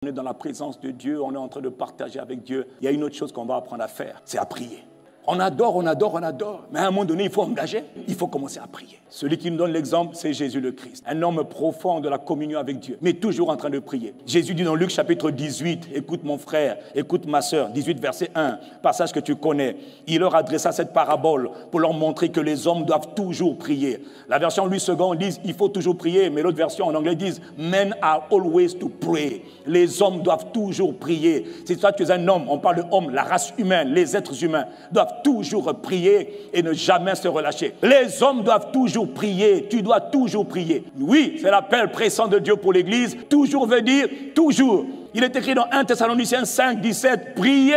On est dans la présence de Dieu, on est en train de partager avec Dieu. Il y a une autre chose qu'on va apprendre à faire, c'est à prier. On adore, on adore, on adore. Mais à un moment donné, il faut engager. Il faut commencer à prier. Celui qui nous donne l'exemple, c'est Jésus le Christ. Un homme profond de la communion avec Dieu, mais toujours en train de prier. Jésus dit dans Luc chapitre 18, écoute mon frère, écoute ma sœur, 18 verset 1, passage que tu connais. Il leur adressa cette parabole pour leur montrer que les hommes doivent toujours prier. La version Louis II dit, il faut toujours prier, mais l'autre version en anglais dit, men are always to pray. Les hommes doivent toujours prier. Si toi tu es un homme, on parle de homme, la race humaine, les êtres humains doivent toujours prier et ne jamais se relâcher. Les hommes doivent toujours prier. Tu dois toujours prier. Oui, c'est l'appel pressant de Dieu pour l'Église. Toujours veut dire toujours. Il est écrit dans 1 Thessaloniciens 5, 17, priez,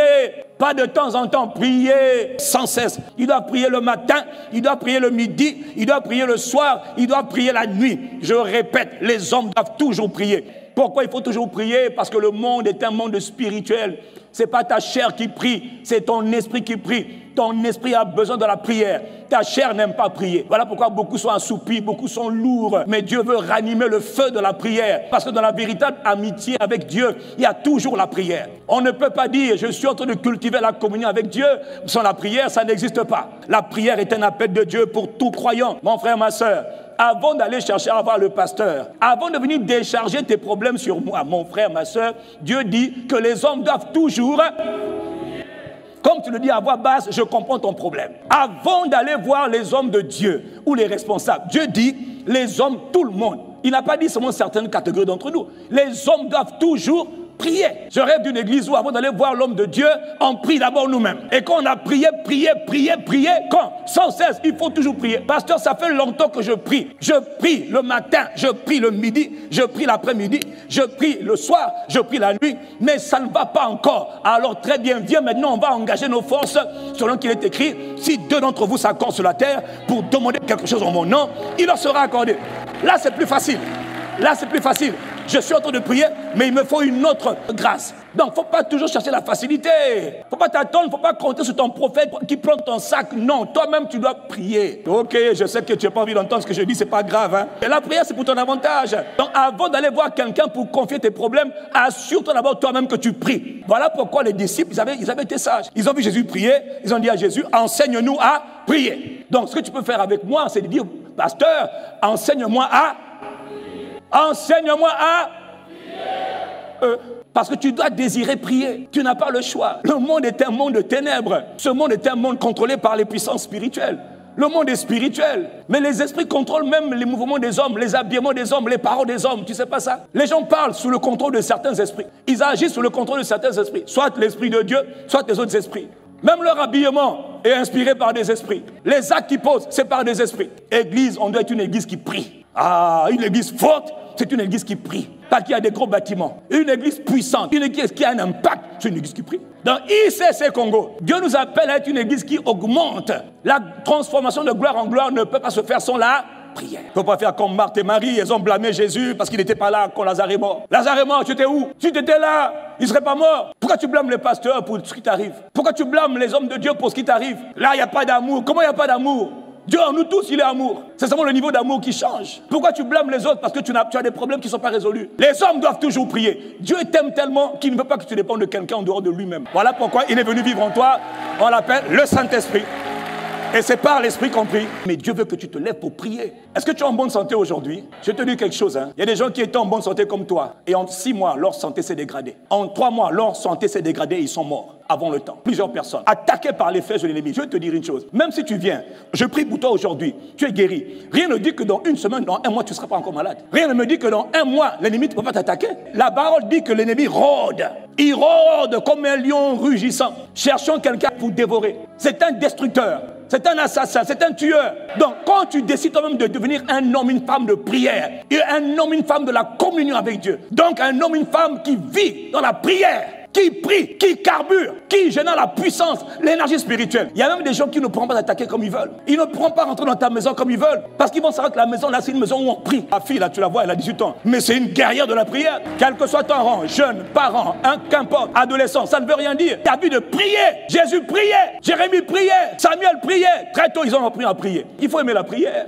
pas de temps en temps, priez sans cesse. Il doit prier le matin, il doit prier le midi, il doit prier le soir, il doit prier la nuit. Je répète, les hommes doivent toujours prier. Pourquoi il faut toujours prier? Parce que le monde est un monde spirituel. Ce n'est pas ta chair qui prie, c'est ton esprit qui prie. Ton esprit a besoin de la prière. Ta chair n'aime pas prier. Voilà pourquoi beaucoup sont assoupis, beaucoup sont lourds. Mais Dieu veut ranimer le feu de la prière. Parce que dans la véritable amitié avec Dieu, il y a toujours la prière. On ne peut pas dire, je suis en train de cultiver la communion avec Dieu. Sans la prière, ça n'existe pas. La prière est un appel de Dieu pour tout croyant. Mon frère, ma soeur, avant d'aller chercher à voir le pasteur, avant de venir décharger tes problèmes sur moi, mon frère, ma soeur, Dieu dit que les hommes doivent toujours, comme tu le dis à voix basse, je comprends ton problème. Avant d'aller voir les hommes de Dieu ou les responsables, Dieu dit les hommes, tout le monde. Il n'a pas dit seulement certaines catégories d'entre nous. Les hommes doivent toujours prier. Je rêve d'une église où avant d'aller voir l'homme de Dieu, on prie d'abord nous-mêmes. Et quand on a prié, quand? Sans cesse, il faut toujours prier. Pasteur, ça fait longtemps que je prie. Je prie le matin, je prie le midi, je prie l'après-midi, je prie le soir, je prie la nuit, mais ça ne va pas encore. Alors très bien, viens maintenant, on va engager nos forces selon qu'il est écrit. Si deux d'entre vous s'accordent sur la terre pour demander quelque chose en mon nom, il leur sera accordé. Là, c'est plus facile. Là, c'est plus facile. Je suis en train de prier, mais il me faut une autre grâce. Donc, il ne faut pas toujours chercher la facilité. Il ne faut pas t'attendre, il ne faut pas compter sur ton prophète qui prend ton sac. Non, toi-même, tu dois prier. Ok, je sais que tu n'as pas envie d'entendre ce que je dis, ce n'est pas grave. Hein? Et la prière, c'est pour ton avantage. Donc, avant d'aller voir quelqu'un pour confier tes problèmes, assure-toi d'abord toi-même que tu pries. Voilà pourquoi les disciples, ils avaient été sages. Ils ont vu Jésus prier, ils ont dit à Jésus, enseigne-nous à prier. Donc, ce que tu peux faire avec moi, c'est de dire, pasteur, enseigne-moi à parce que tu dois désirer prier. Tu n'as pas le choix. Le monde est un monde de ténèbres. Ce monde est un monde contrôlé par les puissances spirituelles. Le monde est spirituel. Mais les esprits contrôlent même les mouvements des hommes, les habillements des hommes, les paroles des hommes. Tu sais pas ça? Les gens parlent sous le contrôle de certains esprits. Ils agissent sous le contrôle de certains esprits. Soit l'esprit de Dieu, soit les autres esprits. Même leur habillement est inspiré par des esprits. Les actes qu'ils posent, c'est par des esprits. Église, on doit être une église qui prie. Ah, une église forte, c'est une église qui prie. Pas qu'il y a des gros bâtiments. Une église puissante, une église qui a un impact, c'est une église qui prie. Dans ICC Congo, Dieu nous appelle à être une église qui augmente. La transformation de gloire en gloire ne peut pas se faire sans la prière. Il ne faut pas faire comme Marthe et Marie, elles ont blâmé Jésus parce qu'il n'était pas là quand Lazare est mort. Lazare est mort, tu étais où? Si tu étais là, il ne serait pas mort. Pourquoi tu blâmes les pasteurs pour ce qui t'arrive? Pourquoi tu blâmes les hommes de Dieu pour ce qui t'arrive? Là, il n'y a pas d'amour. Comment il n'y a pas d'amour? Dieu en nous tous, il est amour. C'est seulement le niveau d'amour qui change. Pourquoi tu blâmes les autres? Parce que tu as des problèmes qui ne sont pas résolus. Les hommes doivent toujours prier. Dieu t'aime tellement qu'il ne veut pas que tu dépendes de quelqu'un en dehors de lui-même. Voilà pourquoi il est venu vivre en toi. On l'appelle le Saint-Esprit. Et c'est par l'Esprit qu'on prie. Mais Dieu veut que tu te lèves pour prier. Est-ce que tu es en bonne santé aujourd'hui? Je te dis quelque chose. Il y a des gens qui étaient en bonne santé comme toi. Et en 6 mois, leur santé s'est dégradée. En 3 mois, leur santé s'est dégradée et ils sont morts avant le temps. Plusieurs personnes. Attaquées par les flèches de l'ennemi. Je vais te dire une chose. Même si tu viens, je prie pour toi aujourd'hui. Tu es guéri. Rien ne dit que dans une semaine, dans 1 mois, tu ne seras pas encore malade. Rien ne me dit que dans 1 mois, l'ennemi ne peut pas t'attaquer. La parole dit que l'ennemi rôde. Il rôde comme un lion rugissant, cherchant quelqu'un pour dévorer. C'est un destructeur. C'est un assassin, c'est un tueur. Donc, quand tu décides toi-même de devenir un homme, une femme de prière, et un homme, une femme de la communion avec Dieu, donc un homme, une femme qui vit dans la prière, qui prie, qui carbure, qui génère la puissance, l'énergie spirituelle. Il y a même des gens qui ne pourront pas t'attaquer comme ils veulent. Ils ne pourront pas rentrer dans ta maison comme ils veulent. Parce qu'ils vont savoir que la maison, là, c'est une maison où on prie. La fille, là, tu la vois, elle a 18 ans. Mais c'est une guerrière de la prière. Quel que soit ton rang, jeune, parent, qu'importe, adolescent, ça ne veut rien dire. Tu as vu de prier. Jésus priait. Jérémie priait. Samuel priait. Très tôt, ils ont appris à prier. Il faut aimer la prière.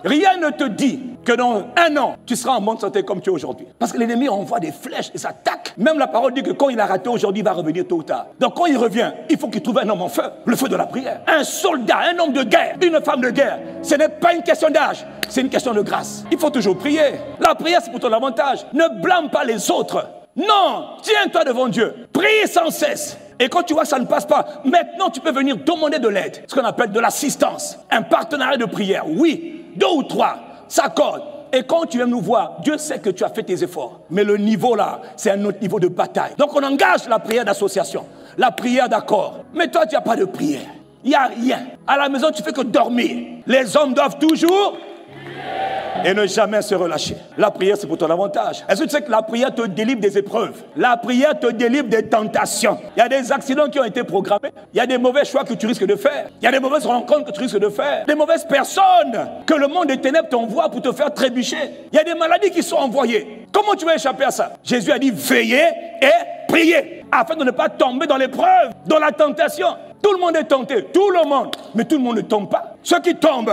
Rien ne te dit que dans 1 an, tu seras en bonne santé comme tu es aujourd'hui. Parce que l'ennemi envoie des flèches et s'attaque. Même la parole dit que quand il a raté aujourd'hui, il va revenir tôt ou tard. Donc quand il revient, il faut qu'il trouve un homme en feu, le feu de la prière. Un soldat, un homme de guerre, une femme de guerre. Ce n'est pas une question d'âge, c'est une question de grâce. Il faut toujours prier. La prière, c'est pour ton avantage. Ne blâme pas les autres. Non, tiens-toi devant Dieu. Prie sans cesse. Et quand tu vois que ça ne passe pas, maintenant tu peux venir demander de l'aide. Ce qu'on appelle de l'assistance. Un partenariat de prière. Oui, 2 ou 3 s'accordent. Et quand tu viens nous voir, Dieu sait que tu as fait tes efforts. Mais le niveau là, c'est un autre niveau de bataille. Donc on engage la prière d'association, la prière d'accord. Mais toi, tu n'as pas de prière. Il n'y a rien. À la maison, tu fais que dormir. Les hommes doivent toujours et ne jamais se relâcher. La prière, c'est pour ton avantage. Est-ce que tu sais que la prière te délivre des épreuves? La prière te délivre des tentations. Il y a des accidents qui ont été programmés. Il y a des mauvais choix que tu risques de faire. Il y a des mauvaises rencontres que tu risques de faire. Des mauvaises personnes que le monde des ténèbres t'envoie pour te faire trébucher. Il y a des maladies qui sont envoyées. Comment tu vas échapper à ça? Jésus a dit veillez et priez afin de ne pas tomber dans l'épreuve, dans la tentation. Tout le monde est tenté, tout le monde. Mais tout le monde ne tombe pas. Ceux qui tombent,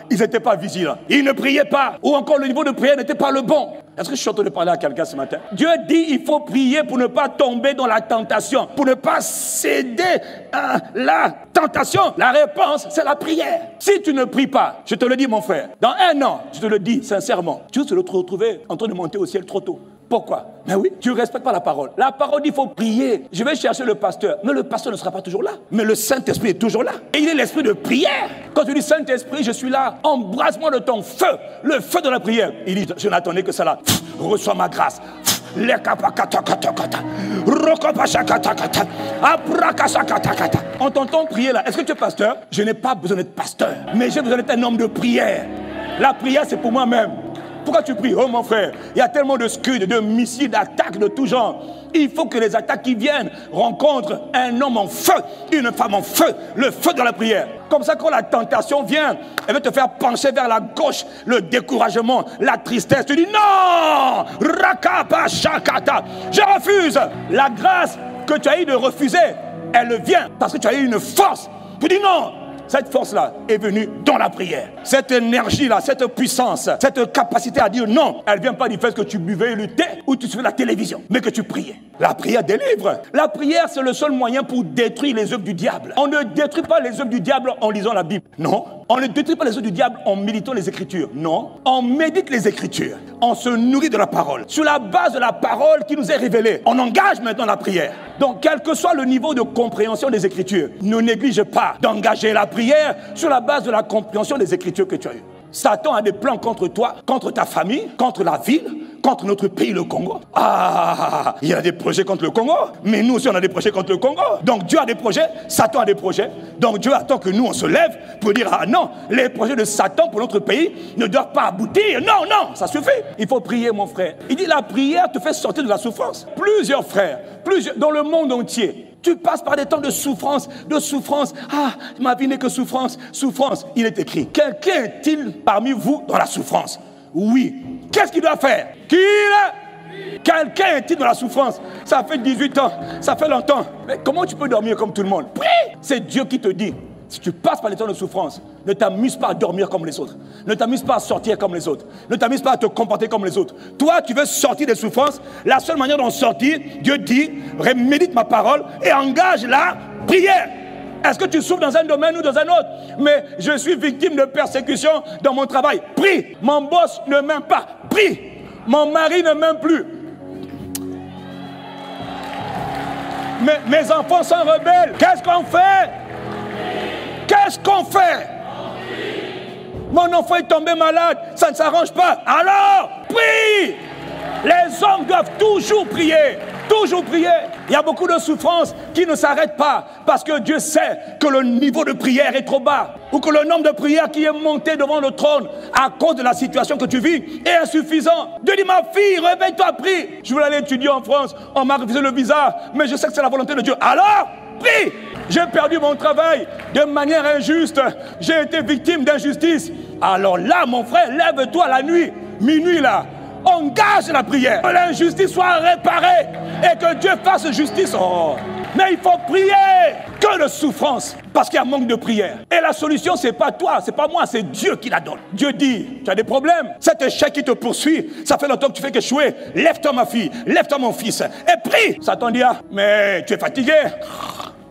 ils n'étaient pas vigilants. Ils ne priaient pas. Ou encore le niveau de prière n'était pas le bon. Est-ce que je suis en train de parler à quelqu'un ce matin? Dieu dit il faut prier pour ne pas tomber dans la tentation. Pour ne pas céder à la tentation. La réponse, c'est la prière. Si tu ne pries pas, je te le dis mon frère, dans 1 an, je te le dis sincèrement, tu vas te retrouver en train de monter au ciel trop tôt. Pourquoi? Mais oui, tu ne respectes pas la parole. La parole dit il faut prier. Je vais chercher le pasteur. Mais le pasteur ne sera pas toujours là. Mais le Saint-Esprit est toujours là. Et il est l'esprit de prière. Quand tu dis Saint-Esprit, je suis là. Embrasse-moi de ton feu. Le feu de la prière. Il dit, je n'attendais que cela. Reçois ma grâce. On t'entend prier là. Est-ce que tu es pasteur? Je n'ai pas besoin d'être pasteur. Mais j'ai besoin d'être un homme de prière. La prière, c'est pour moi-même. Pourquoi tu pries? Oh mon frère, il y a tellement de scuds, de missiles, d'attaques de tout genre. Il faut que les attaques qui viennent rencontrent un homme en feu, une femme en feu, le feu de la prière. Comme ça, quand la tentation vient, elle va te faire pencher vers la gauche, le découragement, la tristesse. Tu dis non, rakapa shakata, je refuse. La grâce que tu as eu de refuser, elle vient parce que tu as eu une force. Tu dis non. Cette force-là est venue dans la prière. Cette énergie-là, cette puissance, cette capacité à dire non, elle ne vient pas du fait que tu buvais le thé ou tu suivais la télévision, mais que tu priais. La prière délivre. La prière, c'est le seul moyen pour détruire les œuvres du diable. On ne détruit pas les œuvres du diable en lisant la Bible. Non. On ne détruit pas les œuvres du diable en méditant les Écritures. Non. On médite les Écritures. On se nourrit de la parole. Sur la base de la parole qui nous est révélée, on engage maintenant la prière. Donc, quel que soit le niveau de compréhension des Écritures, ne néglige pas d'engager la prière sur la base de la compréhension des Écritures que tu as eues. Satan a des plans contre toi, contre ta famille, contre la ville, contre notre pays, le Congo. Il y a des projets contre le Congo, mais nous aussi on a des projets contre le Congo. Donc Dieu a des projets, Satan a des projets. Donc Dieu attend que nous on se lève pour dire non, les projets de Satan pour notre pays ne doivent pas aboutir. Non, non, ça suffit. Il faut prier mon frère. Il dit la prière te fait sortir de la souffrance. Plusieurs frères, dans le monde entier. Tu passes par des temps de souffrance, ma vie n'est que souffrance, souffrance. Il est écrit, quelqu'un est-il parmi vous dans la souffrance? Oui. Qu'est-ce qu'il doit faire? Quelqu'un est-il dans la souffrance? Ça fait 18 ans, ça fait longtemps. Mais comment tu peux dormir comme tout le monde? Prie! C'est Dieu qui te dit. Si tu passes par les temps de souffrance, ne t'amuse pas à dormir comme les autres. Ne t'amuse pas à sortir comme les autres. Ne t'amuse pas à te comporter comme les autres. Toi, tu veux sortir des souffrances. La seule manière d'en sortir, Dieu dit, médite ma parole et engage la prière. Est-ce que tu souffres dans un domaine ou dans un autre? Mais je suis victime de persécution dans mon travail. Prie. Mon boss ne m'aime pas. Prie. Mon mari ne m'aime plus. Mes enfants sont rebelles. Qu'est-ce qu'on fait? Qu'est-ce qu'on fait? Mon enfant est tombé malade, ça ne s'arrange pas. Alors, prie! Les hommes doivent toujours prier. Toujours prier. Il y a beaucoup de souffrances qui ne s'arrêtent pas parce que Dieu sait que le niveau de prière est trop bas ou que le nombre de prières qui est monté devant le trône à cause de la situation que tu vis est insuffisant. Dieu dit, ma fille, réveille-toi, prie. Je voulais aller étudier en France, on m'a refusé le visa, mais je sais que c'est la volonté de Dieu. Alors, prie. J'ai perdu mon travail de manière injuste. J'ai été victime d'injustice. Alors là, mon frère, lève-toi la nuit, minuit là. Engage la prière. Que l'injustice soit réparée et que Dieu fasse justice. Mais il faut prier. Que de souffrance. Parce qu'il y a un manque de prière. Et la solution, c'est pas toi, c'est pas moi, c'est Dieu qui la donne. Dieu dit, tu as des problèmes. Cet échec qui te poursuit, ça fait longtemps que tu fais qu'échouer. Lève-toi ma fille, lève-toi mon fils. Et prie. Satan dit, ah, mais tu es fatigué.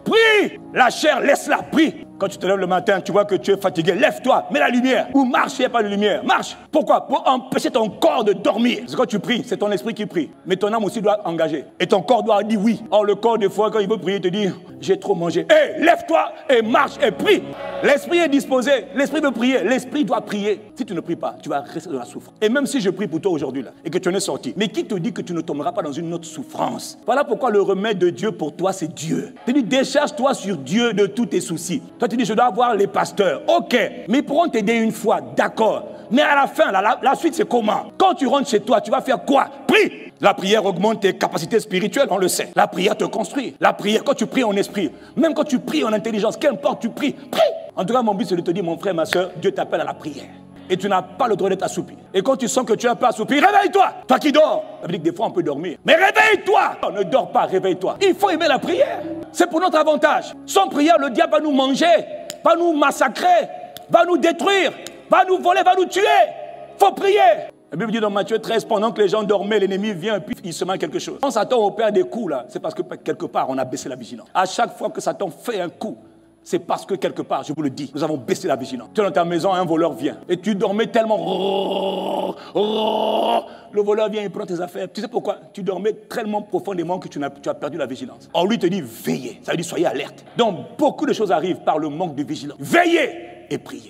Prie. La chair, laisse-la, prie. Quand tu te lèves le matin, tu vois que tu es fatigué, lève-toi, mets la lumière. Ou marche, il n'y a pas de lumière. Marche. Pourquoi? Pour empêcher ton corps de dormir. Parce que quand tu pries, c'est ton esprit qui prie. Mais ton âme aussi doit engager. Et ton corps doit dire oui. Or, le corps, des fois, quand il veut prier, il te dit, j'ai trop mangé. Hé, lève-toi et marche et prie. L'esprit est disposé. L'esprit veut prier. L'esprit doit prier. Si tu ne pries pas, tu vas rester dans la souffrance. Et même si je prie pour toi aujourd'hui, là, et que tu en es sorti, mais qui te dit que tu ne tomberas pas dans une autre souffrance? Voilà pourquoi le remède de Dieu pour toi, c'est Dieu. Tu dis, décharge-toi sur Dieu de tous tes soucis. Toi, tu dis, je dois avoir les pasteurs. Ok, mais ils pourront t'aider une fois, d'accord. Mais à la fin, la suite, c'est comment? Quand tu rentres chez toi, tu vas faire quoi? Prie. La prière augmente tes capacités spirituelles, on le sait. La prière te construit. La prière, quand tu pries en esprit, même quand tu pries en intelligence, qu'importe, tu pries, prie. En tout cas, mon but, c'est de te dire, mon frère, ma soeur, Dieu t'appelle à la prière. Et tu n'as pas le droit d'être assoupi. Et quand tu sens que tu es un peu assoupi, réveille-toi. Toi qui dors. Ça veut dire que des fois, on peut dormir. Mais réveille-toi. Non, ne dors pas, réveille-toi. Il faut aimer la prière. C'est pour notre avantage. Sans prière, le diable va nous manger, va nous massacrer, va nous détruire, va nous voler, va nous tuer. Il faut prier. La Bible dit dans Matthieu 13, pendant que les gens dormaient, l'ennemi vient et puis il se met quelque chose. Quand Satan opère des coups, là, c'est parce que quelque part, on a baissé la vigilance. À chaque fois que Satan fait un coup, c'est parce que quelque part, je vous le dis, nous avons baissé la vigilance. Tu es dans ta maison, un voleur vient. Et tu dormais tellement... Le voleur vient, il prend tes affaires. Tu sais pourquoi? Tu dormais tellement profondément que tu as perdu la vigilance. Or, lui te dit, veillez. Ça veut dire, soyez alerte. Donc, beaucoup de choses arrivent par le manque de vigilance. Veillez et priez.